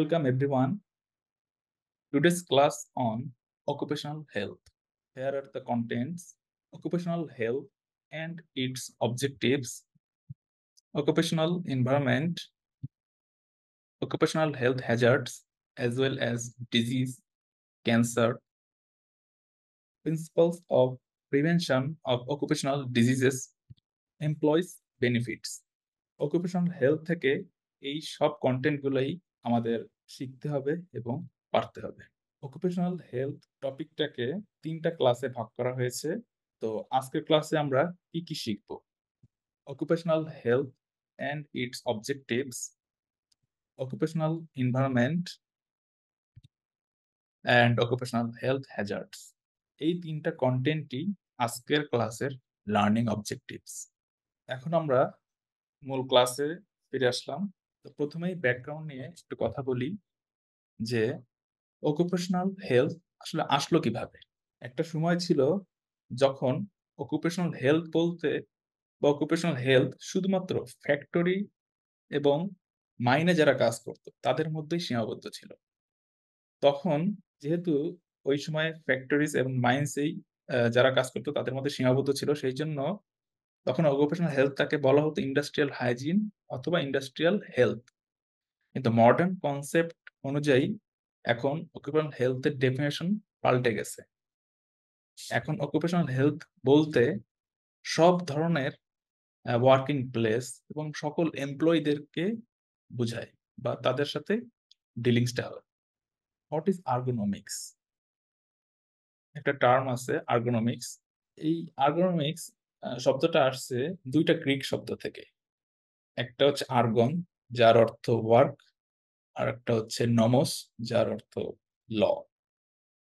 Welcome everyone. Today's class on occupational health. Here are the contents: occupational health and its objectives, occupational environment, occupational health hazards, as well as disease, cancer, principles of prevention of occupational diseases, employees benefits. occupational health থেকে এই সব কন্টেন্টগুলোই আমাদের শিখতে হবে এবং পারতে হবে। occupational health টপিকটাকে ৩টা ক্লাসে ভাগ করা হয়েছে। তো আজকের ক্লাসে আমরা কি কি শিখব? occupational health and its objectives, occupational environment and occupational health hazards। এই ৩টা কন্টেন্টই আজকের ক্লাসের লার্নিং অবজেক্টিভস। এখন আমরা মূল ক্লাসে ফিরে আসলাম। তো প্রথমেই ব্যাকগ্রাউন্ড নিয়ে একটু কথা বলি যে occupational হেলথ আসলে আসলো কিভাবে? একটা সময় ছিল যখন occupational হেলথ বলতে বা occupational হেলথ শুধুমাত্র ফ্যাক্টরি এবং মাইনে যারা কাজ করত তাদের মধ্যেই সীমাবদ্ধ ছিল। তখন যেহেতু ওই সময় ফ্যাক্টরিজ এবং মাইন্সেই যারা কাজ করত তাদের মধ্যে সীমাবদ্ধ ছিল, সেইজন্য তখন occupational হেলথটাকে বলা হতো ইন্ডাস্ট্রিয়াল হাইজিন অথবা ইন্ডাস্ট্রিয়াল হেলথ। কিন্তু মডার্ন কনসেপ্ট অনুযায়ী এখন occupational হেলথ এর ডেফিনিশন পাল্টে গেছে। এখন occupational হেলথ বলতে সব ধরনের ওয়ার্কিং প্লেস এবং সকল এমপ্লয়ীদেরকে বুঝায় বা তাদের সাথে ডিলিংসটা হয়। What is ergonomics? একটা টার্ম আছে আর্গোনমিক্স। এই আর্গোনমিক্স শব্দটা আসছে ২টা গ্রিক শব্দ থেকে। একটা হচ্ছে আর্গন, যার অর্থ ওয়ার্ক, আর একটা হচ্ছে নমস, যার অর্থ ল।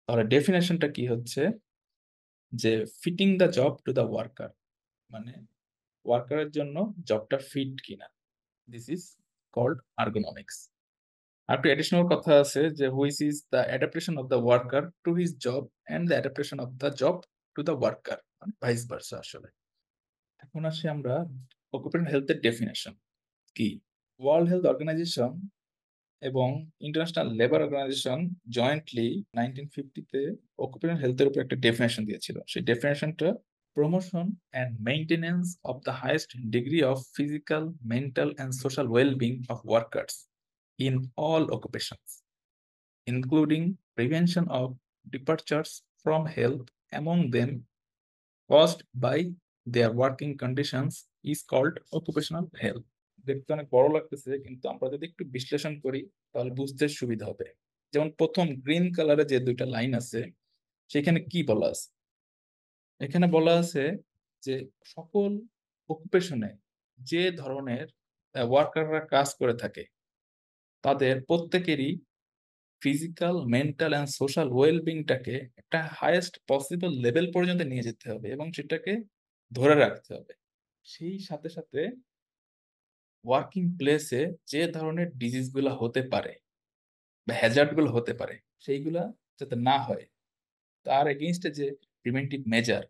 তাহলে ডেফিনেশনটা কি হচ্ছে যে fitting the job to the worker, মানে ওয়ার্কারের জন্য জবটা ফিট কিনা। This is called ergonomics. আর একটা এডিশনাল কথা আছে যে which is the adaptation of the worker to his job and the adaptation of the job to the worker, মানে ভাইস ভার্সা। আসলে এখন আসি আমরা অকুপেশনাল হেলথের ডেফিনেশন কি। ওয়ার্ল্ড হেলথ অর্গানাইজেশন এবং ইন্টারন্যাশনাল লেবার অর্গানাইজেশন জয়েন্টলি 1950-তে অকুপেশনাল হেলথের উপর একটা ডেফিনেশন দিয়েছিল। সেই ডেফিনেশনটা promotion and maintenance of the highest degree of physical, mental and social wellbeing of workers in all occupations, including prevention of departures from health among them caused by their working conditions is called occupational health. দেখতে অনেক বড় লাগতেছে, কিন্তু আমরা যদি একটু বিশ্লেষণ করি তাহলে বুঝতে সুবিধা হবে। যেমন প্রথম গ্রিন কালারে যে 2টা লাইন আছে সেখানে কি বলা আছে? এখানে বলা আছে যে সকল অকুপেশনে যে ধরনের ওয়ার্কাররা কাজ করে থাকে তাদের প্রত্যেকেরই ফিজিক্যাল, মেন্টাল অ্যান্ড সোশ্যাল ওয়েলবিংটাকে একটা হাইয়েস্ট পসিবল লেভেল পর্যন্ত নিয়ে যেতে হবে এবং সেটাকে ধরে রাখতে হবে। সেই সাথে সাথে ওয়ার্কিং প্লেসে যে ধরনের ডিজিজগুলা হতে পারে বা হ্যাজার্ডগুলো হতে পারে সেইগুলা যাতে না হয়, তার এগেইনস্টে যে প্রিভেন্টিভ মেজার,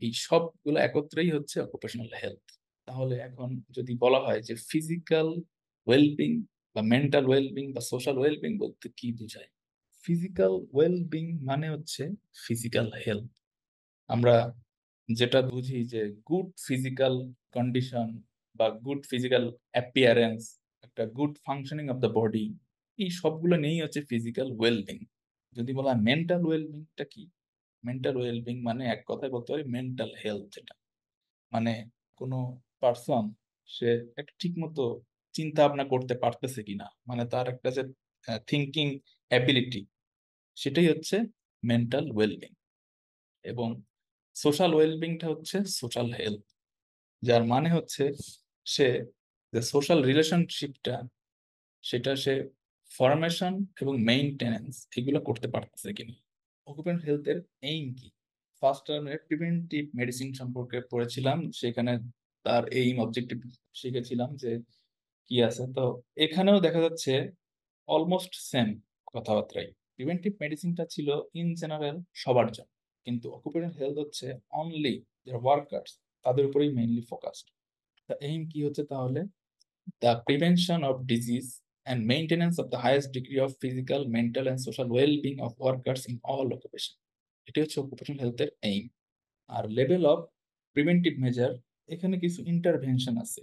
এই সবগুলো একত্রেই হচ্ছে অকুপেশনাল হেলথ। তাহলে এখন যদি বলা হয় যে ফিজিক্যাল ওয়েলবিং বা মেন্টাল ওয়েলবিং বা সোশ্যাল ওয়েলবিং বলতে কি বোঝায়? ফিজিক্যাল ওয়েলবিং মানে হচ্ছে ফিজিক্যাল হেলথ। আমরা যেটা বুঝি যে গুড ফিজিক্যাল কন্ডিশন বা গুড ফিজিক্যাল অ্যাপিয়ারেন্স, একটা good functioning of the body, এই সবগুলো নিয়েই হচ্ছে ফিজিক্যাল ওয়েলবিং। যদি বলা হয় মেন্টাল ওয়েলবিংটা কি, মেন্টাল ওয়েলবিং মানে এক কথায় বলতে পারি মেন্টাল হেলথ। যেটা মানে কোনো পার্সন সে একটা ঠিক মতো চিন্তা ভাবনা করতে পারতেছে কিনা, মানে তার একটা যে থিঙ্কিং অ্যাবিলিটি, সেটাই হচ্ছে মেন্টাল ওয়েলবিং। এবং সোশ্যাল ওয়েলবিংটা হচ্ছে সোশ্যাল হেলথ, যার মানে হচ্ছে সে যে সোশ্যাল রিলেশনশিপটা সেটা সে ফরমেশন এবং মেইনটেনেন্স এগুলো করতে পারতেছে কিনা। অকুপেশনাল হেলথের এইম কি? ফার্স্ট টার্মে প্রিভেন্টিভ মেডিসিন সম্পর্কে পড়েছিলাম, সেখানে তার এইম অবজেক্টিভ শিখেছিলাম যে কি আছে। তো এখানেও দেখা যাচ্ছে অলমোস্ট সেম কথাবার্তাই। প্রিভেন্টিভ মেডিসিনটা ছিল ইন জেনারেল সবার জন্য, কিন্তু অকুপেশনাল হেলথ হচ্ছে অনলি যারা ওয়ার্কার্স তাদের উপরেই মেইনলি ফোকাসড। তা এইম কি হচ্ছে তাহলে? The prevention of disease and maintenance of the highest degree of physical, mental, and social well-being of workers in all occupation. এটি হচ্ছে occupational health এর aim. R level of preventive measure, এখানে কিছু intervention আছে।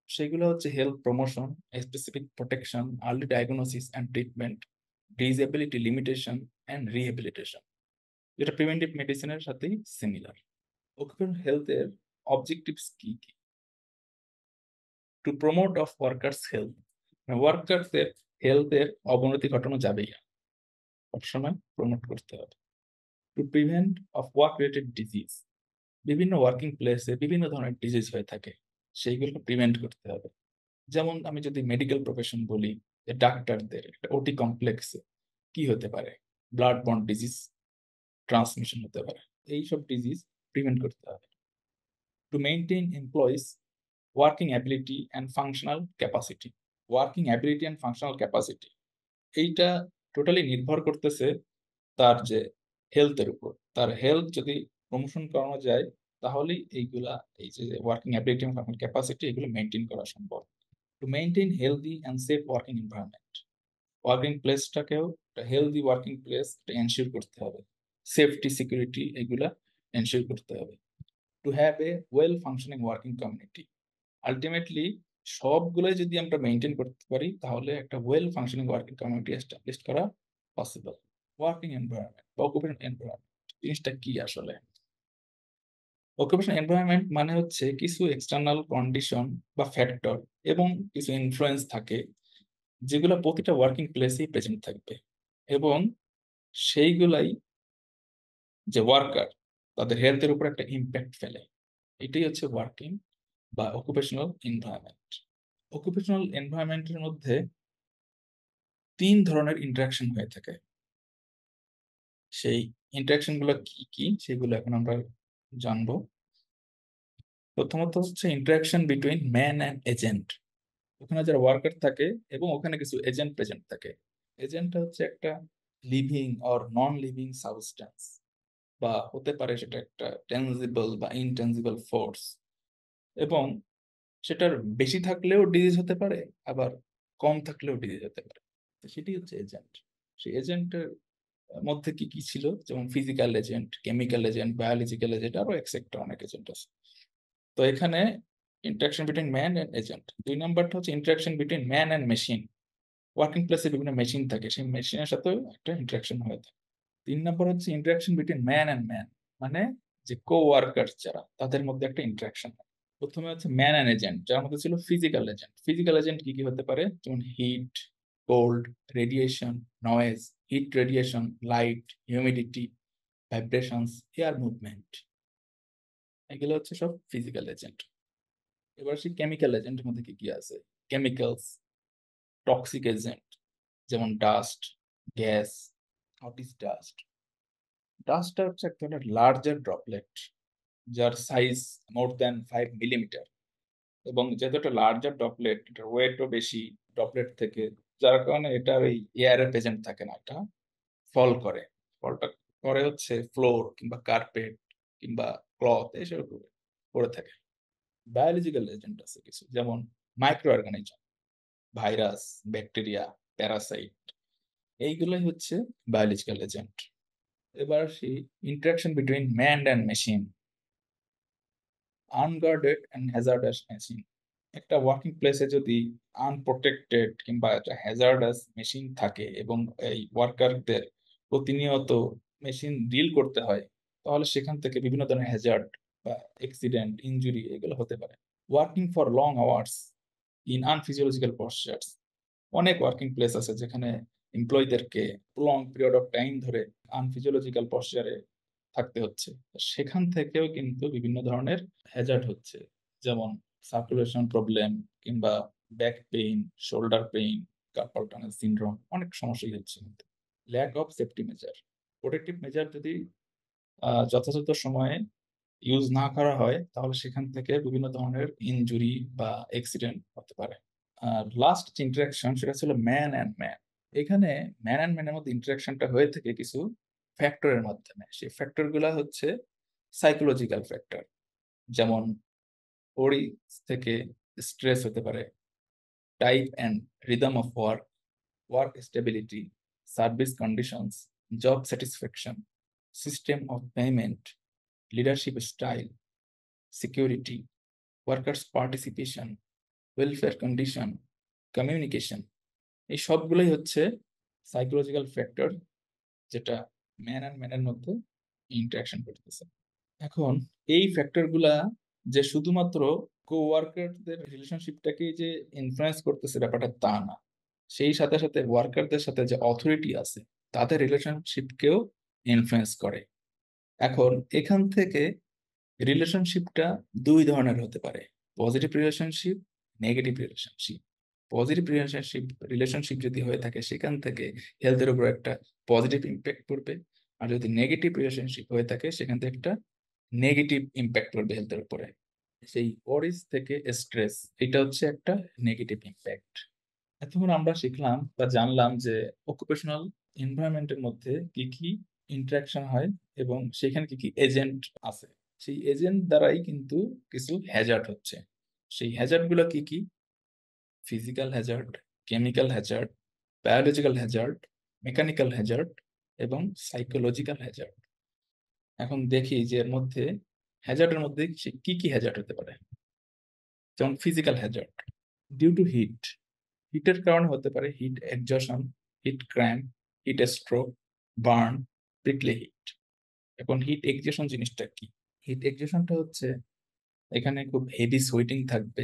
সেগুলো হচ্ছে health promotion, specific protection, early diagnosis and treatment, disability limitation and rehabilitation, যেটা preventive medicine এর সাথেই similar. occupational health এর objectives কি কি? To promote of workers health, workers এর হেলথ এর অবনতি ঘটানো যাবেই না, সবসময় প্রমোট করতে হবে। To prevent of work related disease, বিভিন্ন ওয়ার্কিং প্লেসে বিভিন্ন ধরনের ডিজিজ হয়ে থাকে, সেইগুলোকে প্রিভেন্ট করতে হবে। যেমন আমি যদি মেডিকেল প্রফেশন বলি, যে ডাক্তারদের একটা ওটি কমপ্লেক্সে কি হতে পারে, ব্লাড বন্ড ডিজিজ ট্রান্সমিশন হতে পারে, এইসব ডিজিজ প্রিভেন্ট করতে হবে। To maintain employees working ability and functional capacity, working ability and functional capacity, এইটা টোটালি নির্ভর করতেছে তার যে হেলথের উপর। তার হেলথ যদি প্রমোশন করানো যায়, তাহলেই এইগুলা, এই যে ওয়ার্কিং অ্যাবিলিটি এবং ফাংশনাল ক্যাপাসিটি, এগুলো মেইনটেইন করা সম্ভব। To maintain healthy and safe working environment, working প্লেসটাকেও একটা হেলদি ওয়ার্কিং প্লেস এনশিওর করতে হবে, সেফটি সিকিউরিটি এগুলা এনশিওর করতে হবে। To have a well functioning working community, ultimately সবগুলোই যদি আমরা মেইনটেইন করতে পারি, তাহলে একটা well functioning working community establish করা পসিবল। ওয়ার্কিং এনভায়রনমেন্ট বা অকুপেশনাল এনভায়রনমেন্ট জিনিসটা কি আসলে? অকুপেশনাল এনভায়রনমেন্ট মানে হচ্ছে কিছু এক্সটার্নাল কন্ডিশন বা ফ্যাক্টর এবং কিছু ইনফ্লুয়েন্স থাকে, যেগুলো প্রতিটা ওয়ার্কিং প্লেসেই প্রেজেন্ট থাকবে, এবং সেইগুলাই যে ওয়ার্কার তাদের হেলথের উপর একটা ইম্প্যাক্ট ফেলে। এটাই হচ্ছে ওয়ার্কিং বা অকুপেশনাল এনভায়রনমেন্ট। অকুপেশনাল এনভায়রনমেন্টের মধ্যে ৩ ধরনের ইন্টারাকশন হয়ে থাকে। সেই ইন্টারাকশন গুলো কি কি সেগুলো এখন আমরা জানবো। প্রথমত হচ্ছে interaction between man and agent. ওখানে যারা ওয়ার্কার থাকে এবং ওখানে কিছু এজেন্ট প্রেজেন্ট থাকে। এজেন্টটা হচ্ছে একটা living or non living substance, বা হতে পারে সেটা একটা টেনজিবল বা ইনটেনজিবল ফোর্স, এবং সেটার বেশি থাকলেও ডিজিজ হতে পারে, আবার কম থাকলেও ডিজিজ হতে পারে। সেটি হচ্ছে এজেন্ট। সেই এজেন্টের মধ্যে কি কি ছিল, যেমন physical agent, chemical agent, biological agent, আরো এক্সেট্রা অনেক এজেন্ট আছে। তো এখানে interaction between man and agent. ২ নাম্বারটা হচ্ছে interaction between man and machine. Working প্লেসে বিভিন্ন মেশিন থাকে, সেই মেশিনের সাথেও একটা ইন্টারাকশন হয়ে থাকে। ৩ নাম্বার হচ্ছে interaction between man and man, মানে যে কো ওয়ার্কার যারা, তাদের মধ্যে একটা ইন্টারাকশন। প্রথমে হচ্ছে ম্যান এন্ড এজেন্ট, যার মধ্যে ছিল ফিজিক্যাল এজেন্ট। ফিজিক্যাল এজেন্ট কি কি হতে পারে, যেমন heat, cold, radiation, noise, heat radiation, light, humidity, vibrations, air movement, এগুলো হচ্ছে সব ফিজিক্যাল এজেন্ট। এবার সেই কেমিক্যাল এজেন্টের মধ্যে কি কি আছে, কেমিক্যালস, টক্সিক এজেন্ট, যেমন dust, gas. What is dust? ডাস্টটা হচ্ছে এক ধরনের লার্জার ড্রপলেট, যার সাইজ মোর দ্যান 5 মিলিমিটার, এবং যেহেতু একটা লার্জার ড্রপলেট, এটার ওয়েটও বেশি ড্রপলেট থেকে, যার কারণে এটা ওই এয়ারে প্রেজেন্ট থাকে না, এটা ফল করে। ফলটা করে হচ্ছে ফ্লোর কিংবা কার্পেট কিংবা ক্লথ এসব পড়ে থাকে। বায়োলজিক্যাল এজেন্ট আছে কিছু, যেমন micro organism, virus, bacteria, parasite, এইগুলোই হচ্ছে বায়োলজিক্যাল এজেন্ট। এবার আসি interaction between man and machine. Unguarded and hazardous machine. একটা ওয়ার্কিং প্লেসে যদি আনপ্রোটেক্টেড কিংবা একটা হ্যাজার্ডাস মেশিন থাকে এবং এই ওয়ার্কারদের প্রতিনিয়ত মেশিন ডিল করতে হয়, তাহলে সেখান থেকে বিভিন্ন ধরনের হ্যাজার্ড বা অ্যাক্সিডেন্ট, ইনজুরি এগুলো হতে পারে। Working for long hours in unphysiological postures. অনেক ওয়ার্কিং প্লেস আছে যেখানে এমপ্লয়ীদেরকে লং পিরিয়ড অফ টাইম ধরে আনফিজিওলজিক্যাল পশ্চারে থাকতে হচ্ছে। সেখান থেকেও কিন্তু বিভিন্ন ধরনের হ্যাজার্ড হচ্ছে, যেমন সার্কুলেশন প্রবলেম কিংবা back pain, shoulder pain, carpal tunnel syndrome, অনেক সমস্যাই হচ্ছে। Lack of safety measure. Protective measure যদি যথাযথ সময়ে ইউজ না করা হয়, তাহলে সেখান থেকে বিভিন্ন ধরনের ইনজুরি বা অ্যাক্সিডেন্ট হতে পারে। আর লাস্ট যে ইন্টারাকশন, সেটা ছিল ম্যান অ্যান্ড ম্যান। এখানে ম্যান অ্যান্ড ম্যানের মধ্যে ইন্টারাকশনটা হয়ে থাকে কিছু ফ্যাক্টরের মাধ্যমে। সেই ফ্যাক্টর গুলা হচ্ছে সাইকোলজিক্যাল ফ্যাক্টর, যেমন ওরি থেকে স্ট্রেস হতে পারে, type and rhythm of work, work stability, service conditions, job satisfaction, system of payment, leadership style, security, workers participation, welfare condition, communication, এই সবগুলোই হচ্ছে সাইকোলজিক্যাল ফ্যাক্টর যেটা ম্যান অ্যান্ড ম্যানের মধ্যে ইন্টারাকশন করতেছে। এখন এই ফ্যাক্টরগুলা যে শুধুমাত্র কো-ওয়ার্কারদের রিলেশনশিপটাকে যে ইনফ্লুয়েন্স করতেছে ব্যাপারটা তা না, সেই সাথে সাথে ওয়ার্কারদের সাথে যে অথরিটি আছে তাদের রিলেশনশিপকেও ইনফ্লুয়েন্স করে। এখন এখান থেকে রিলেশনশিপটা দুই ধরনের হতে পারে, positive relationship, negative relationship. Positive relationship relationship যদি হয়ে থাকে সেখান থেকে হেলথের উপর একটা পজিটিভ ইম্প্যাক্ট পড়বে, আর যদি নেগেটিভ রিলেশনশিপ হয়ে থাকে সেখান থেকে একটা নেগেটিভ ইম্প্যাক্ট পড়বে হেলথের উপরে। সেই ওরিস থেকে স্ট্রেস, এটা হচ্ছে একটা নেগেটিভ ইম্প্যাক্ট। এতক্ষণ আমরা শিখলাম বা জানলাম যে অকুপেশনাল এনভায়রনমেন্টের মধ্যে কি কি ইন্টারাকশন হয় এবং সেখানে কি কি এজেন্ট আছে। সেই এজেন্ট দ্বারাই কিন্তু কিছু হ্যাজার্ড হচ্ছে। সেই হ্যাজার্ড গুলো কি কি? Physical Hazard, chemical Hazard, biological Hazard, mechanical Hazard এবং সাইকোলজিক্যাল হ্যাজার্ড। এখন দেখি যে এর মধ্যে হ্যাজার্ডের মধ্যে কি কি হ্যাজার্ড হতে পারে। যেমন physical hazard, due to heat, হিটের কারণে হতে পারে heat exhaustion, heat cramp, heat stroke, burn, prickly heat. এখন হিট এক্সজশন জিনিসটা কি? হিট এক্সজশনটা হচ্ছে এখানে খুব হেভি সোয়েটিং থাকবে,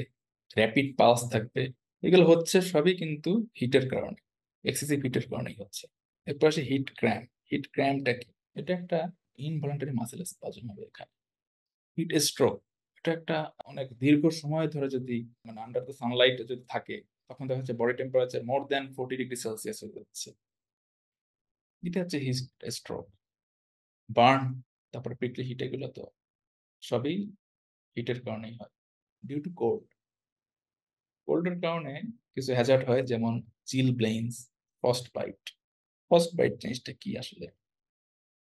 র্যাপিড পালস থাকবে, এগুলো হচ্ছে সবই কিন্তু হিটের কারণে, এক্সেসিভ হিটের কারণেই হচ্ছে। এরপর আসে হিট ক্র্যাম্প। হিট ক্র্যাম্পটা কি? এটা একটা ইনভলান্টারি মাসেল স্পাজম হবে এখানে। হিট স্ট্রোক, এটা একটা অনেক দীর্ঘ সময় ধরে যদি মানে আন্ডার দ্য সানলাইট যদি থাকে তখন দেখা যাচ্ছে body temperature more than 40 degree Celsius হয়ে যাচ্ছে, এটা হচ্ছে হিট স্ট্রোক। বার্ন, তারপরে প্রিকলি হিট, এগুলো তো সবই হিটের কারণেই হয়। ডিউ টু কোল্ড, কোল্ডের কারণে কিছু হ্যাজার্ড হয় যেমন চিল ব্লেইনস, ফ্রস্ট বাইট। ফ্রস্ট বাইট জিনিসটা কি আসলে?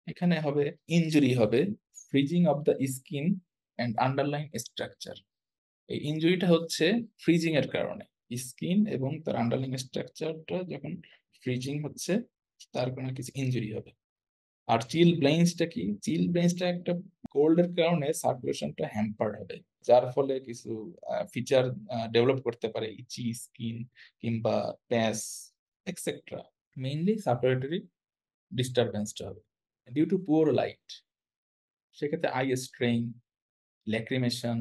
এখানে হবে ইনজুরি হবে, freezing of the skin and underline structure. এই ইনজুরিটা হচ্ছে ফ্রিজিং এর কারণে, স্কিন এবং তার আন্ডারলাইন স্ট্রাকচারটা যখন ফ্রিজিং হচ্ছে তার কারণে কিছু ইনজুরি হবে। আর চিল ব্লেইন্সটা কি? চিল ব্লেইন্সটা একটা কোল্ডের কারণে সার্কুলেশনটা হ্যাম্পার হবে, যার ফলে কিছু ফিচার ডেভেলপ করতে পারে, ইচি স্কিন কিংবা প্যাচ এক্সেট্রা। মেইনলি সার্কুলেটরি ডিস্টারবেন্সটা হবে। ডিউ টু পুয়ার লাইট, সেক্ষেত্রে আই স্ট্রেইন, ল্যাক্রিমেশন,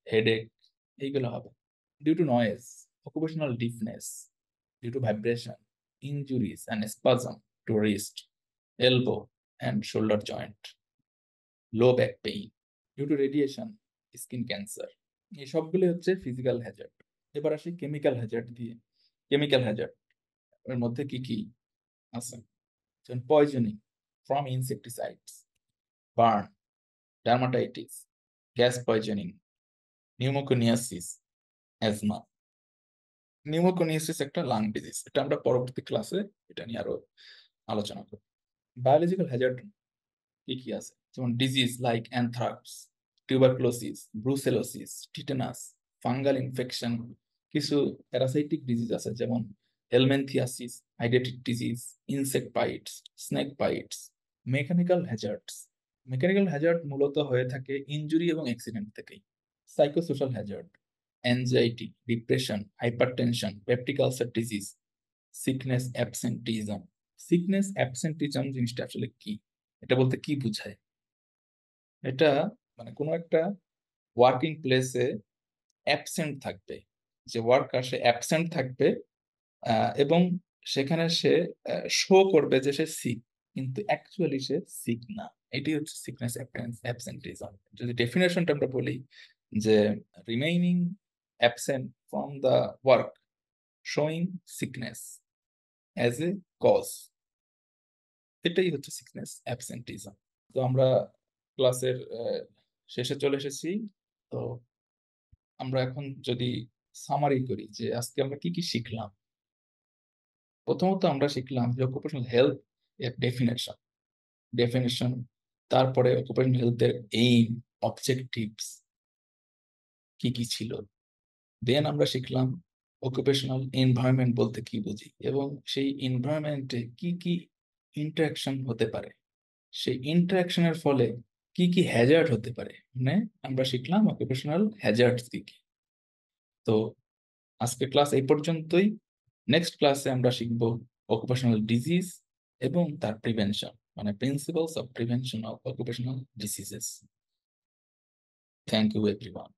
হেডেক, এইগুলো হবে। Due to noise, occupational deafness, due to vibration, injuries and spasm to wrist, elbow and shoulder joint, low back pain, due to radiation, skin cancer. এই সবগুলো হচ্ছে physical hazard. এবার আসি chemical hazard দিয়ে। Chemical hazard এর মধ্যে কি কি আছে? যেমন poisoning from insecticides, burn, dermatitis, gas poisoning, pneumoconiosis, asthma. Pneumoconiosis একটা লাং ডিজিজ, এটা আমরা পরবর্তী ক্লাসে এটা নিয়ে আরো আলোচনা করব। বায়োলজিক্যাল হ্যাজার্ড কি কি আছে? যেমন disease like anthrax, tuberculosis, brucellosis, tetanus, fungal infection. কিছু প্যারাসাইটিক ডিজিজ আছে যেমন হেলমেনথিয়াসিস, হাইড্রেটিক disease, insect bites, snake bites. Mechanical hazards, mechanical hazard মূলত হয়ে থাকে ইনজুরি এবং অ্যাক্সিডেন্ট থেকেই। Psychosocial hazard, anxiety, depression, hypertension, peptic ulcer disease, sickness absenteeism. Sickness absenteeism জিনিসটা আসলে কি? এটা বলতে কি বোঝায়? এটা মানে কোনো একটা ওয়ার্কিং প্লেসে অ্যাবসেন্ট থাকবে, যে ওয়ার্কার সে অ্যাবসেন্ট থাকবে এবং সেখানে সে শো করবে যে সে সিক, কিন্তু অ্যাকচুয়ালি সে সিক না। এটি হচ্ছে সিকনেস অ্যাবসেন্টিজম। যদি ডেফিনেশনটা আমরা বলি যে remaining absent from the work showing sickness as a cause, এটাই হচ্ছে সিকনেস অ্যাবসেন্টিজম। তো আমরা ক্লাসের শেষে চলে এসেছি। তো আমরা এখন যদি সামারি করি যে আজকে আমরা কি কি শিখলাম। প্রথমত আমরা শিখলাম যে অকুপেশনাল হেলথ এর ডেফিনেশন, তারপরে অকুপেশনাল হেলথের এইম, অবজেক্টিভস কি কি ছিল। দেন আমরা শিখলাম অকুপেশনাল এনভায়রনমেন্ট বলতে কি বুঝি এবং সেই এনভায়রনমেন্টে কি কি ইন্টারাকশন হতে পারে, সেই ইন্টারাকশনের ফলে কি কি হ্যাজার্ড হতে পারে, মানে আমরা শিখলাম অকুপেশনাল হ্যাজার্ডস কি কি। তো আজকে ক্লাস এই পর্যন্তই। নেক্সট ক্লাসে আমরা শিখব অকুপেশনাল ডিজিজ এবং তার প্রিভেনশন, মানে principles of prevention of occupational diseases. Thank you everyone.